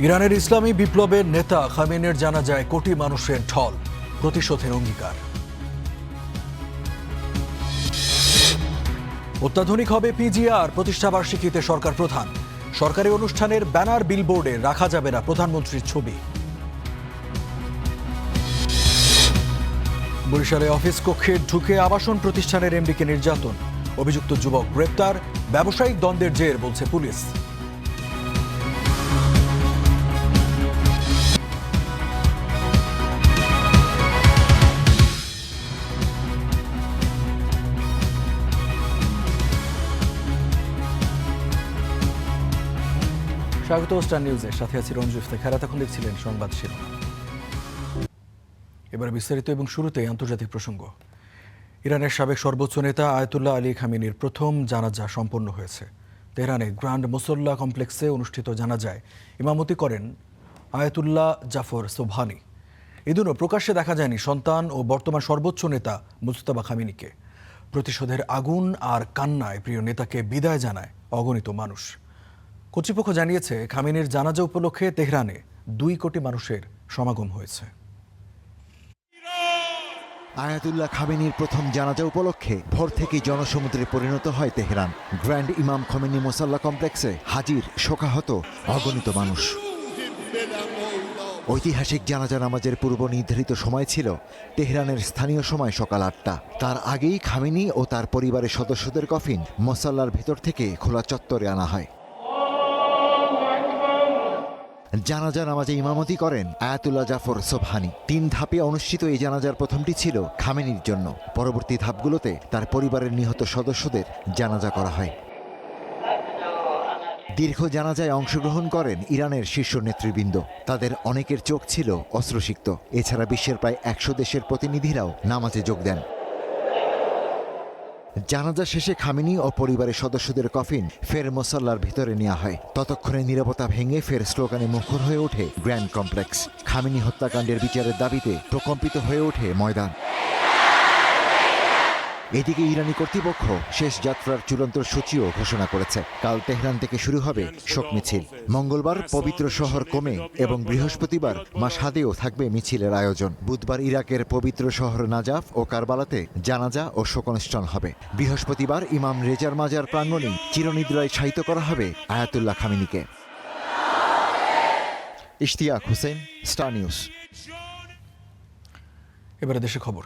ইরানের ইসলামী বিপ্লবের নেতা খামেনির জানাজায় কোটি মানুষের ঢল, প্রতিশোধের অঙ্গীকার। অত্যাধুনিক হবে পিজিআর, প্রতিষ্ঠাবার্ষিকীতে সরকার প্রধান। সরকারি অনুষ্ঠানের ব্যানার বিলবোর্ডে রাখা যাবে না প্রধানমন্ত্রীর ছবি। বরিশালে অফিস কক্ষে ঢুকে আবাসন প্রতিষ্ঠানের এমডিকে নির্যাতন, অভিযুক্ত যুবক গ্রেপ্তার। ব্যবসায়িক দ্বন্দ্বের জের, বলছে পুলিশ। স্বাগত স্টার নিউজের সাথে আছি রঞ্জু ইফতেখার। এতক্ষণ দেখছিলেন সংবাদ শিরোনাম। এবার বিস্তারিত এবং শুরুতে আন্তর্জাতিক প্রসঙ্গ। ইরানের সাবেক সর্বোচ্চ নেতা আয়াতুল্লাহ আলী খামেনির প্রথম জানাজা সম্পন্ন হয়েছে। তেহরানে গ্র্যান্ড মুসল্লা কমপ্লেক্সে অনুষ্ঠিত জানাজায় ইমামতি করেন আয়াতুল্লাহ জাফর সোবহানি। এদিনও প্রকাশ্যে দেখা যায়নি সন্তান ও বর্তমান সর্বোচ্চ নেতা মুজতবা খামেনিকে। প্রতিশোধের আগুন আর কান্নায় প্রিয় নেতাকে বিদায় জানায় অগণিত মানুষ। কর্তৃপক্ষ জানিয়েছে, খামেনির জানাজা উপলক্ষে তেহরানে 2 কোটি মানুষের সমাগম হয়েছে। আয়াতুল্লাহ খামেনির প্রথম জানাজা উপলক্ষে ভোর থেকেই জনসমুদ্রে পরিণত হয় তেহরান। গ্র্যান্ড ইমাম খোমেনি মুসাল্লা কমপ্লেক্সে হাজির শোকাহত অগণিত মানুষ। ঐতিহাসিক জানাজা নামাজের পূর্ব নির্ধারিত সময় ছিল তেহরানের স্থানীয় সময় সকাল 8টা। তার আগেই খামেনি ও তার পরিবারের সদস্যদের কফিন মুসাল্লার ভেতর থেকে খোলা চত্বরে আনা হয়। জানাজা নামাজে ইমামতি করেন আয়াতুল্লাহ জাফর সোবহানি। 3 ধাপে অনুষ্ঠিত এই জানাজার প্রথমটি ছিল খামেনির জন্য। পরবর্তী ধাপগুলোতে তার পরিবারের নিহত সদস্যদের জানাজা করা হয়। দীর্ঘ জানাজায় অংশগ্রহণ করেন ইরানের শীর্ষ নেতৃবৃন্দ। তাদের অনেকের চোখ ছিল অশ্রুসিক্ত। এছাড়া বিশ্বের প্রায় 100 দেশের প্রতিনিধিরাও নামাজে যোগ দেন। জানাজা শেষে খামেনি ও পরিবারের সদস্যদের কফিন ফের মুসাল্লার ভিতরে নেওয়া হয়। ততক্ষণে নীরবতা ভেঙে ফের স্লোগানে মুখর হয়ে ওঠে গ্র্যান্ড কমপ্লেক্স। খামেনি হত্যাকাণ্ডের বিচারের দাবিতে প্রকম্পিত হয়ে ওঠে ময়দান। এদিকে ইরানি কর্তৃপক্ষ শেষ যাত্রার চূড়ান্ত সূচিও ঘোষণা করেছে। কাল তেহরান থেকে শুরু হবে শোক মিছিল। মঙ্গলবার পবিত্র শহর কোমে এবং বৃহস্পতিবার মাশহাদেও থাকবে মিছিলের আয়োজন। বুধবার ইরাকের পবিত্র শহর নাজাফ ও কারবালাতে জানাজা ও শোকানুষ্ঠান হবে। বৃহস্পতিবার ইমাম রেজার মাজার প্রাঙ্গণে চিরনিদ্রায় শায়িত করা হবে আয়াতুল্লাহ খামেনিকে। Ishtiaq Hossain, star news. এবারে দেশে খবর।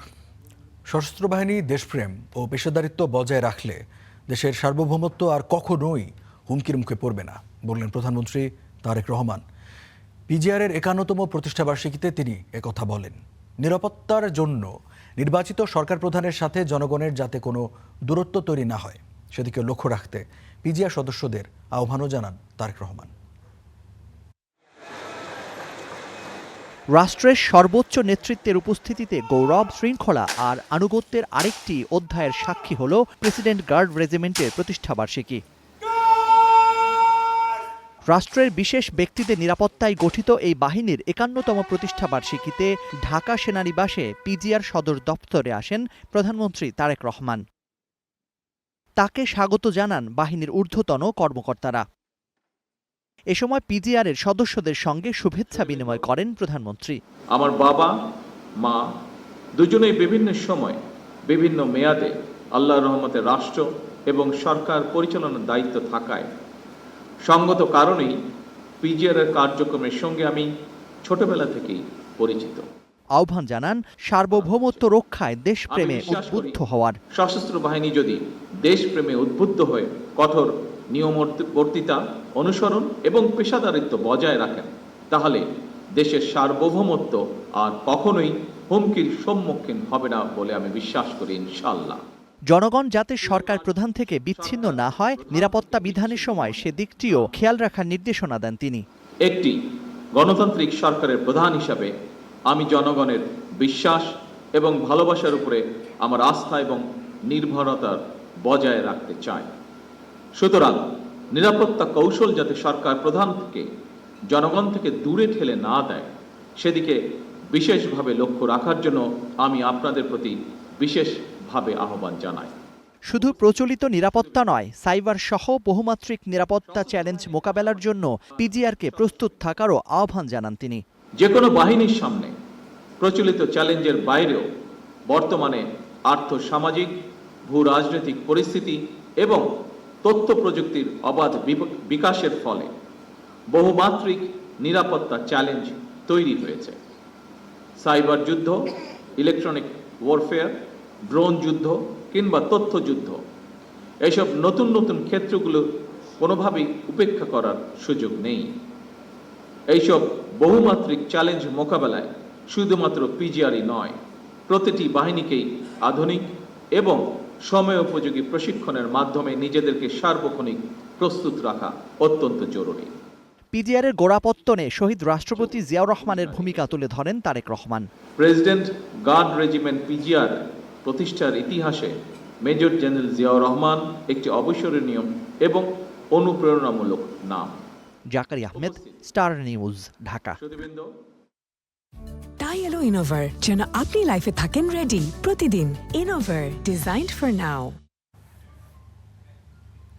সশস্ত্র বাহিনী দেশপ্রেম ও পেশাদারিত্ব বজায় রাখলে দেশের সার্বভৌমত্ব আর কখনোই হুমকির মুখে পড়বে না, বললেন প্রধানমন্ত্রী তারেক রহমান। পিজিআরের 51তম প্রতিষ্ঠাবার্ষিকীতে তিনি একথা বলেন। নিরাপত্তার জন্য নির্বাচিত সরকার প্রধানের সাথে জনগণের যাতে কোনো দূরত্ব তৈরি না হয়, সেদিকে লক্ষ্য রাখতে পিজিআর সদস্যদের আহ্বানও জানান তারেক রহমান। রাষ্ট্রের সর্বোচ্চ নেতৃত্বের উপস্থিতিতে গৌরব, শৃঙ্খলা আর আনুগত্যের আরেকটি অধ্যায়ের সাক্ষী হল প্রেসিডেন্ট গার্ড রেজিমেন্টের প্রতিষ্ঠাবার্ষিকী। রাষ্ট্রের বিশেষ ব্যক্তিদের নিরাপত্তায় গঠিত এই বাহিনীর 51তম প্রতিষ্ঠাবার্ষিকীতে ঢাকা সেনানিবাসে পিজিআর সদর দপ্তরে আসেন প্রধানমন্ত্রী তারেক রহমান। তাকে স্বাগত জানান বাহিনীর ঊর্ধ্বতন কর্মকর্তারা। এ সময় পিজিআরের সদস্যদের সঙ্গে শুভেচ্ছা বিনিময় করেন প্রধানমন্ত্রী। আমার বাবা মা দুজনেই বিভিন্ন সময় বিভিন্ন মেয়াদে আল্লাহর রহমতে রাষ্ট্র এবং সরকার পরিচালনার দায়িত্ব থাকায় সঙ্গত কারণেই পিজিআরের কার্যক্রমের সঙ্গে আমি ছোটবেলা থেকেই পরিচিত। আহ্বান জানান সার্বভৌমত্ব রক্ষায় দেশপ্রেমে উদ্বুদ্ধ হওয়ার। সশস্ত্র বাহিনী যদি দেশপ্রেমে উদ্বুদ্ধ হয়ে কঠোর নিয়মবর্তিতা অনুসরণ এবং পেশাদারিত্ব বজায় রাখেন, তাহলে দেশের সার্বভৌমত্ব আর কখনোই হুমকির সম্মুখীন হবে না বলে আমি বিশ্বাস করি, ইনশাআল্লাহ। জনগণ যাতে সরকার প্রধান থেকে বিচ্ছিন্ন না হয়, নিরাপত্তা বিধানের সময় সে দিকটিও খেয়াল রাখার নির্দেশনা দেন তিনি। একটি গণতান্ত্রিক সরকারের প্রধান হিসাবে আমি জনগণের বিশ্বাস এবং ভালোবাসার উপরে আমার আস্থা এবং নির্ভরতা বজায় রাখতে চাই। সুতরাং নিরাপত্তা কৌশল যাতে সরকার প্রধান থেকে জনগণ থেকে দূরে ঠেলে না দেয়, সেদিকে বিশেষভাবে লক্ষ্য রাখার জন্য আমি আপনাদের প্রতি বিশেষভাবে আহ্বান জানাই। শুধু প্রচলিত নিরাপত্তা নয়, সাইবার সহ বহুমাত্রিক নিরাপত্তা চ্যালেঞ্জ মোকাবেলার জন্য পিজিআরকে প্রস্তুত থাকারও আহ্বান জানান তিনি। যে কোনো বাহিনীর সামনে প্রচলিত চ্যালেঞ্জের বাইরেও বর্তমানে আর্থসামাজিক, ভূ রাজনৈতিক পরিস্থিতি এবং তথ্য প্রযুক্তির অবাধ বিকাশের ফলে বহুমাত্রিক নিরাপত্তা চ্যালেঞ্জ তৈরি হয়েছে। সাইবার যুদ্ধ, ইলেকট্রনিক ওয়ারফেয়ার, ড্রোন যুদ্ধ কিংবা তথ্য যুদ্ধ, এইসব নতুন নতুন ক্ষেত্রগুলো কোনোভাবেই উপেক্ষা করার সুযোগ নেই। এইসব বহুমাত্রিক চ্যালেঞ্জ মোকাবেলায় শুধুমাত্র পিজিআরই নয়, প্রতিটি বাহিনীকেই আধুনিক এবং সময়োপযোগী প্রশিক্ষণের মাধ্যমে নিজেদেরকে সার্বক্ষণিক প্রস্তুত রাখা অত্যন্ত জরুরি। পিজিআরের গোড়াপত্তনে শহীদ রাষ্ট্রপতি জিয়াউর রহমানের ভূমিকা তুলে ধরেন Tarique Rahman. President guard regiment PGR প্রতিষ্ঠার ইতিহাসে মেজর জেনারেল জিয়াউর রহমান একটি অবিস্মরণীয় এবং অনুপ্রেরণামূলক নাম। জাকারি আহমেদ, স্টার নিউজ, ঢাকা। সুধীবৃন্দ, তাই এলো ইনোভার, যেন আপনি লাইফে থাকেন রেডি প্রতিদিন। Innova, designed for now.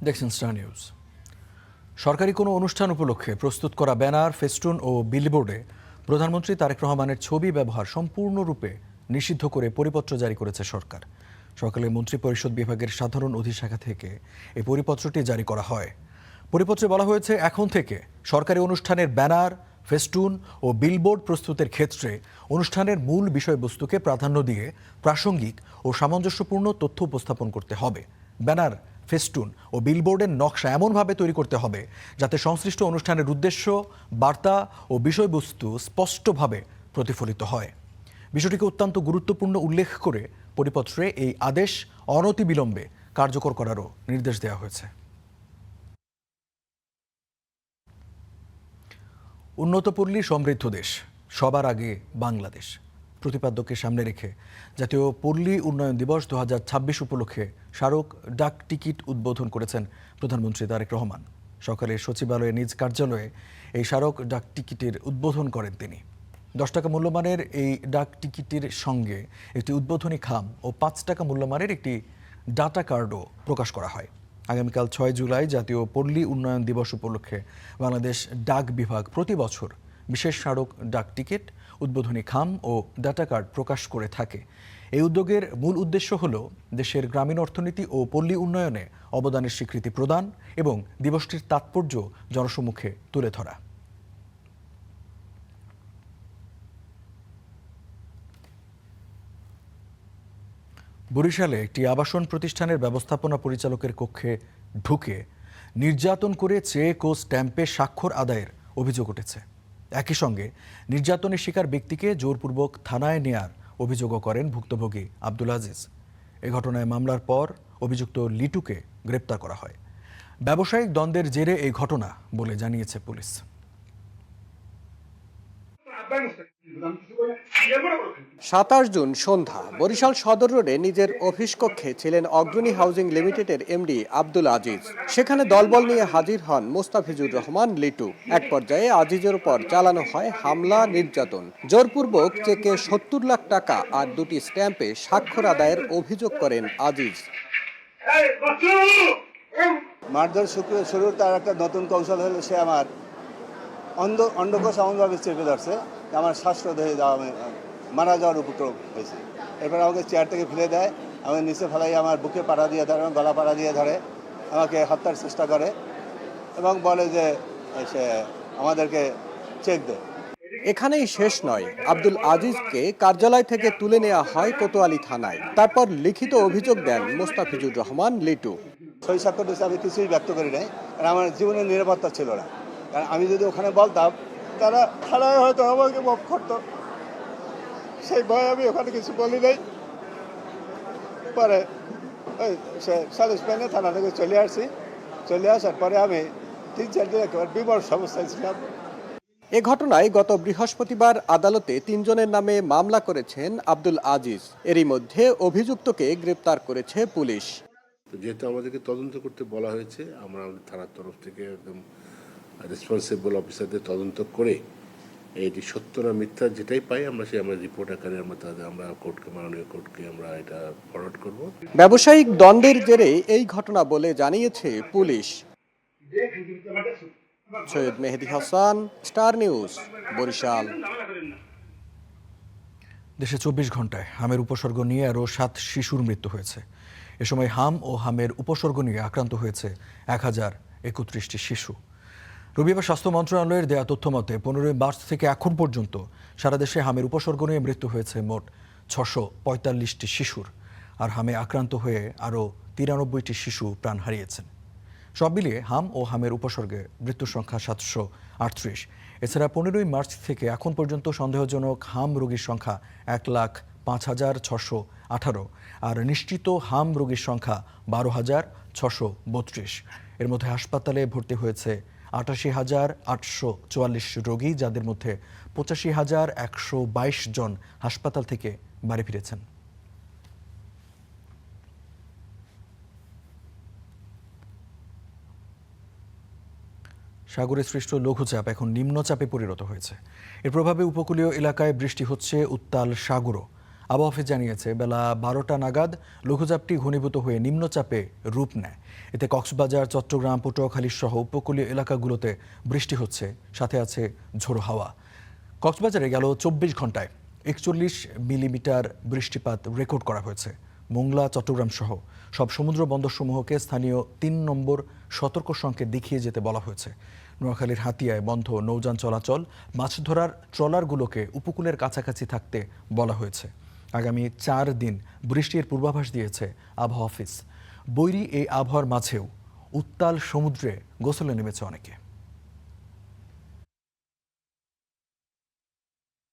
দেখছেন স্টার নিউজ। সরকারি কোনো অনুষ্ঠান উপলক্ষে প্রস্তুত করা ব্যানার, ফেস্টুন ও বিলবোর্ডে প্রধানমন্ত্রী তারেক রহমানের ছবি ব্যবহার সম্পূর্ণরূপে নিষিদ্ধ করে পরিপত্র জারি করেছে সরকার। সকালে মন্ত্রিপরিষদ বিভাগের সাধারণ অধিশাখা থেকে এই পরিপত্রটি জারি করা হয়। পরিপত্রে বলা হয়েছে, এখন থেকে সরকারি অনুষ্ঠানের ব্যানার, ফেস্টুন ও বিলবোর্ড প্রস্তুতের ক্ষেত্রে অনুষ্ঠানের মূল বিষয়বস্তুকে প্রাধান্য দিয়ে প্রাসঙ্গিক ও সামঞ্জস্যপূর্ণ তথ্য উপস্থাপন করতে হবে। ব্যানার, ফেস্টুন ও বিলবোর্ডের নকশা এমনভাবে তৈরি করতে হবে যাতে সংশ্লিষ্ট অনুষ্ঠানের উদ্দেশ্য, বার্তা ও বিষয়বস্তু স্পষ্টভাবে প্রতিফলিত হয়। বিষয়টিকে অত্যন্ত গুরুত্বপূর্ণ উল্লেখ করে পরিপত্রে এই আদেশ অনতিবিলম্বে কার্যকর করারও নির্দেশ দেওয়া হয়েছে। উন্নত পল্লী সমৃদ্ধ দেশ, সবার আগে বাংলাদেশ প্রতিপাদ্যকে সামনে রেখে জাতীয় পল্লী উন্নয়ন দিবস 2026 উপলক্ষে স্মারক ডাক টিকিট উদ্বোধন করেছেন প্রধানমন্ত্রী তারেক রহমান। সকালে সচিবালয়ে নিজ কার্যালয়ে এই স্মারক ডাক টিকিটের উদ্বোধন করেন তিনি। 10 টাকা মূল্যমানের এই ডাক টিকিটের সঙ্গে একটি উদ্বোধনী খাম ও 5 টাকা মূল্যমানের একটি ডাটা কার্ডও প্রকাশ করা হয়। আগামীকাল 6 জুলাই জাতীয় পল্লী উন্নয়ন দিবস উপলক্ষে বাংলাদেশ ডাক বিভাগ প্রতি বছর বিশেষ স্মারক ডাক টিকিট, উদ্বোধনী খাম ও ডাটা কার্ড প্রকাশ করে থাকে। এই উদ্যোগের মূল উদ্দেশ্য হল দেশের গ্রামীণ অর্থনীতি ও পল্লী উন্নয়নে অবদানের স্বীকৃতি প্রদান এবং দিবসটির তাৎপর্য জনসমক্ষে তুলে ধরা। বরিশালে একটি আবাসন প্রতিষ্ঠানের ব্যবস্থাপনা পরিচালকের কক্ষে ঢুকে নির্যাতন করে চেক ও স্ট্যাম্পে স্বাক্ষর আদায়ের অভিযোগ উঠেছে। একই সঙ্গে নির্যাতনের শিকার ব্যক্তিকে জোরপূর্বক থানায় নেয়ার অভিযোগও করেন ভুক্তভোগী আব্দুল আজিজ। এ ঘটনায় মামলার পর অভিযুক্ত লিটুকে গ্রেপ্তার করা হয়। ব্যবসায়িক দ্বন্দ্বের জেরে এই ঘটনা বলে জানিয়েছে পুলিশ। 27 জুন সন্ধ্যা বরিশাল সদর রোডে নিজের অফিস কক্ষে ছিলেন অগ্রণী হাউজিং লিমিটেডের এমডি আব্দুল আজিজ। সেখানে দলবল নিয়ে হাজির হন মোস্তাফিজুর রহমান লিটু। এক পর্যায়ে আজিজের উপর চালানো হয় হামলা, নির্যাতন। জোরপূর্বক চেকে 70 লাখ টাকা আর 2টি স্ট্যাম্পে স্বাক্ষর আদায়ের অভিযোগ করেন আজিজ। মারধর শুরু তার একটা নতুন কৌশল হলো, সে আমার অন্ডকোষ এমনভাবে চেপে ধরছে, আমার শ্বাসরোধ হয়ে যাওয়া, মারা যাওয়ার উপক্রম হয়েছে। এরপর আমাকে চেয়ার থেকে ফেলে দেয়, আমাকে নিচে ফেলাই আমার বুকে পাড়া দিয়ে ধরে, গলা পাড়া দিয়ে ধরে, আমাকে হত্যার চেষ্টা করে এবং বলে যে সে আমাদেরকে চেক দেয়। এখানেই শেষ নয়, আব্দুল আজিজকে কার্যালয় থেকে তুলে নেওয়া হয় কোতোয়ালি থানায়। তারপর লিখিত অভিযোগ দেন মোস্তাফিজুর রহমান লিটু। সই স্বাক্ষর দিয়েছে, আমি কিছুই ব্যক্ত করি নাই, কারণ আমার জীবনের নিরাপত্তা ছিল না। কারণ আমি যদি ওখানে বলতাম তারা থানায় হয়তো আমাকে মাফ করতো, সেই ভয় আমি ওখানে কিছু বলি নাই। পরে ওই সে সালিশ পেনে থানা থেকে চলে আসছি। চলে আসার পরে আমি 3-4 দিন একেবারে বিমর্ষ অবস্থায় ছিলাম। এ ঘটনায় গত বৃহস্পতিবার আদালতে 3 জনের নামে মামলা করেছেন আব্দুল আজিজ। এরই মধ্যে অভিযুক্তকে গ্রেপ্তার করেছে পুলিশ। যেহেতু আমাদেরকে তদন্ত করতে বলা হয়েছে, আমরা আমাদের থানার তরফ থেকে একদম রেসপন্সিবল অফিসারদের তদন্ত করে এটি সত্য না মিথ্যা যেটাই পাই আমরা রিপোর্ট আকারে আমরা কোর্টকে, মাননীয় কোর্টকে আমরা এটা ফরওয়ার্ড করব। ব্যবসায়িক দ্বন্দ্বের জেরে এই ঘটনা বলে জানিয়েছে পুলিশ। সৈয়দ মেহেদী হাসান, স্টার নিউজ, বরিশাল। দেশে ২৪ ঘন্টায় হামের উপসর্গ নিয়ে আরও ৭ শিশুর মৃত্যু হয়েছে। এ সময় হাম ও হামের উপসর্গ নিয়ে আক্রান্ত হয়েছে ১,০৩১টি শিশু। রবিবার স্বাস্থ্য মন্ত্রণালয়ের দেয়া তথ্য মতে ১৫ মার্চ থেকে এখন পর্যন্ত সারা দেশে হামের উপসর্গ নিয়ে মৃত্যু হয়েছে মোট ৬৪৫টি শিশুর। আর হামে আক্রান্ত হয়ে আরও ৯৩টি শিশু প্রাণ হারিয়েছেন। সব মিলিয়ে হাম ও হামের উপসর্গে মৃত্যুর সংখ্যা ৭৩৮। এছাড়া ১৫ মার্চ থেকে এখন পর্যন্ত সন্দেহজনক হাম রোগীর সংখ্যা ১,০৫,৬১৮ আর নিশ্চিত হাম রোগীর সংখ্যা ১২,৬৩২। এর মধ্যে হাসপাতালে ভর্তি হয়েছে ৮৮,৮৪৪ রোগী, যাদের মধ্যে ৮৫,১২২ জন হাসপাতাল থেকে বাড়ি ফিরেছেন। সাগরে সৃষ্ট লঘুচাপ এখন নিম্নচাপে পরিণত হয়েছে। এর প্রভাবে উপকূলীয় এলাকায় বৃষ্টি হচ্ছে উত্তাল সাগরও। আবহাওয়া অফিস জানিয়েছে বেলা ১২টা নাগাদ লঘুচাপটি ঘনীভূত হয়ে নিম্নচাপে রূপ নেয়। এতে কক্সবাজার, চট্টগ্রাম, পটুয়াখালী সহ উপকূলীয় এলাকাগুলোতে বৃষ্টি হচ্ছে, সাথে আছে ঝোড়ো হাওয়া। কক্সবাজারে গেল ২৪ ঘন্টায় ৪১ মিলিমিটার বৃষ্টিপাত রেকর্ড করা হয়েছে। মোংলা, চট্টগ্রাম সহ সব সমুদ্র বন্দরসমূহকে স্থানীয় ৩ নম্বর সতর্ক সংকেত দেখিয়ে যেতে বলা হয়েছে। নোয়াখালীর হাতিয়ায় বন্ধ নৌযান চলাচল, মাছ ধরার ট্রলারগুলোকে উপকূলের কাছাকাছি থাকতে বলা হয়েছে। আগামী ৪ দিন বৃষ্টির পূর্বাভাস দিয়েছে আবহাওয়া অফিস। বৈরী এই আবহাওয়ার মাঝেও উত্তাল সমুদ্রে গোসলে নেমেছে অনেকে।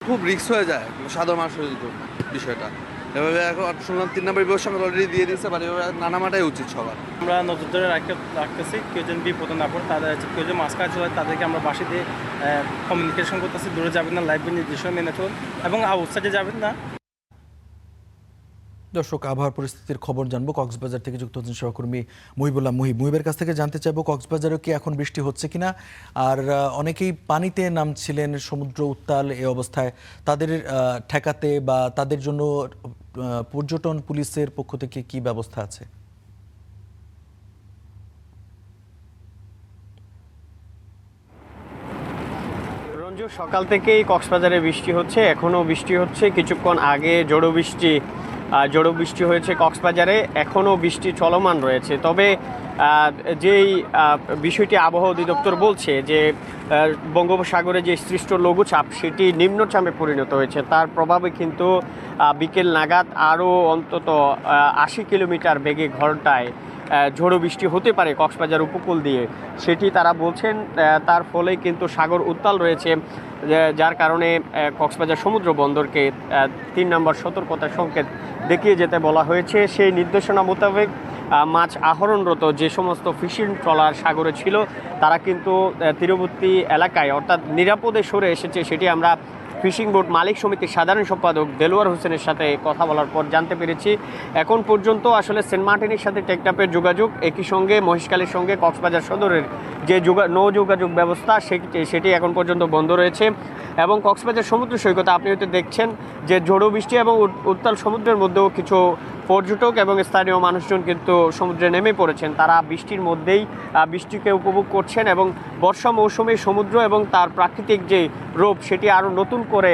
খুব রিস্ক হয়ে যায় সাধারণ মানুষের বিষয়টা। এভাবে এখন শুনলাম ৩ নম্বর বিভাগ সঙ্গে অলরেডি দিয়ে দিচ্ছে, বাট এভাবে নানামাটাই উচিত সবার। আমরা নজর ধরে রাখতেছি, কেউ যেন বিপদে না পড়ে, তাদের কেউ যে মাছ কাজ চলে তাদেরকে আমরা বাসে দিয়ে কমিউনিকেশন করতেছি, দূরে যাবেন না, লাইফ নির্দেশনা মেনে চলুন এবং আউটসাইডে যাবেন না। দর্শক, আবহাওয়ার পরিস্থিতির খবর জানবো। কক্সবাজার থেকে যুক্ত হচ্ছেন সহকর্মী মুহিবুল্লাহ। মুহিবের কাছ থেকে জানতে চাইবো কক্সবাজারেও কি এখন বৃষ্টি হচ্ছে কিনা, আর অনেকেই পানিতে নামছিলেন সমুদ্র উত্তাল এই অবস্থায়, তাদের ঠেকাতে বা তাদের জন্য পর্যটন পুলিশের পক্ষ থেকে কি ব্যবস্থা আছে? রঞ্জু, সকাল থেকেই কক্সবাজারে বৃষ্টি হচ্ছে, এখনও বৃষ্টি হচ্ছে। কিছুক্ষণ আগে জোড়ো বৃষ্টি হয়েছে কক্সবাজারে, এখনও বৃষ্টি চলমান রয়েছে। তবে যেই বিষয়টি আবহাওয়া অধিদপ্তর বলছে যে বঙ্গোপসাগরে যে সৃষ্ট লঘুচাপ সেটি নিম্নচাপে পরিণত হয়েছে, তার প্রভাবে কিন্তু বিকেল নাগাদ আরও অন্তত ৮০ কিলোমিটার বেগে ঘন্টায় ঝোড়ো বৃষ্টি হতে পারে কক্সবাজার উপকূল দিয়ে, সেটি তারা বলছেন। তার ফলে কিন্তু সাগর উত্তাল রয়েছে, যার কারণে কক্সবাজার সমুদ্র বন্দরকে ৩ নম্বর সতর্কতা সংকেত দেখিয়ে যেতে বলা হয়েছে। সেই নির্দেশনা মোতাবেক মাছ আহরণরত যে সমস্ত ফিশিং ট্রলার সাগরে ছিল তারা কিন্তু তীরবর্তী এলাকায় অর্থাৎ নিরাপদে সরে এসেছে। সেটি আমরা ফিশিং বোট মালিক সমিতির সাধারণ সম্পাদক দেলোয়ার হোসেনের সাথে কথা বলার পর জানতে পেরেছি। এখন পর্যন্ত আসলে সেন্ট মার্টিনের সাথে টেকনাফের যোগাযোগ, একই সঙ্গে মহেশখালীর সঙ্গে কক্সবাজার সদরের যে নৌ যোগাযোগ ব্যবস্থা সেটি এখন পর্যন্ত বন্ধ রয়েছে। এবং কক্সবাজার সমুদ্র সৈকতে আপনি হয়তো দেখছেন যে ঝোড়ো বৃষ্টি এবং উত্তাল সমুদ্রের মধ্যেও কিছু পর্যটক এবং স্থানীয় মানুষজন কিন্তু সমুদ্রে নেমে পড়েছেন। তারা বৃষ্টির মধ্যেই বৃষ্টিকে উপভোগ করছেন এবং বর্ষা মৌসুমে সমুদ্র এবং তার প্রাকৃতিক যে রূপ সেটি আরও নতুন করে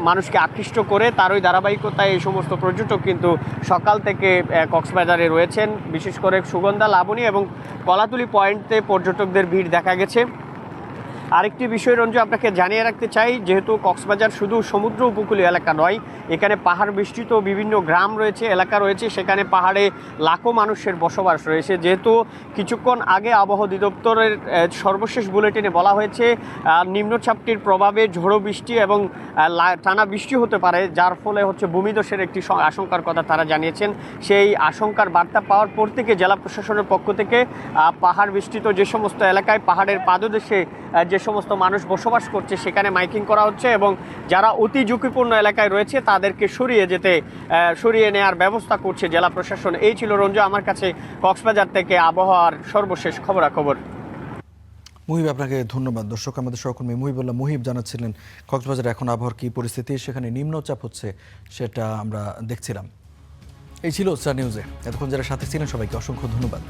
মানুষকে আকৃষ্ট করে, তারই ধারাবাহিকতায় এই সমস্ত পর্যটক কিন্তু সকাল থেকে কক্সবাজারে রয়েছেন। বিশেষ করে সুগন্ধা, লাবণী এবং কলাতুলি পয়েন্টে পর্যটকদের ভিড় দেখা গেছে। আরেকটি বিষয় রঞ্জু আপনাকে জানিয়ে রাখতে চাই, যেহেতু কক্সবাজার শুধু সমুদ্র উপকূলীয় এলাকা নয়, এখানে পাহাড় বেষ্টিত বিভিন্ন গ্রাম রয়েছে, এলাকা রয়েছে, সেখানে পাহাড়ে লাখো মানুষের বসবাস রয়েছে। যেহেতু কিছুক্ষণ আগে আবহাওয়া অধিদপ্তরের সর্বশেষ বুলেটিনে বলা হয়েছে নিম্নচাপটির প্রভাবে ঝোড়ো বৃষ্টি এবং টানা বৃষ্টি হতে পারে, যার ফলে ভূমিধসের একটি আশঙ্কার কথা তারা জানিয়েছেন। সেই আশঙ্কার বার্তা পাওয়ার পর থেকে জেলা প্রশাসনের পক্ষ থেকে পাহাড় বেষ্টিত যে সমস্ত এলাকায় পাহাড়ের পাদদেশে যে সমস্ত মানুষ বসবাস করছে সেখানে মাইকিং করা হচ্ছে এবং যারা অতি ঝুঁকিপূর্ণ এলাকায় রয়েছে তাদেরকে সরিয়ে নেওয়ার ব্যবস্থা করছে জেলা প্রশাসন। এই ছিল রঞ্জু আমার কাছে কক্সবাজার থেকে আবহাওয়ার সর্বশেষ খবরাখবর। মুহিব, আপনাকে ধন্যবাদ। দর্শক, আমাদের সহকর্মী মুহিবুল্লাহ মুহিব জানাচ্ছিলেন কক্সবাজারে এখন আবহাওয়ার কী পরিস্থিতি, সেখানে নিম্নচাপ হচ্ছে সেটা আমরা দেখছিলাম। এই ছিল স্টার নিউজে। এতক্ষণ যারা সাথে ছিলেন সবাইকে অসংখ্য ধন্যবাদ।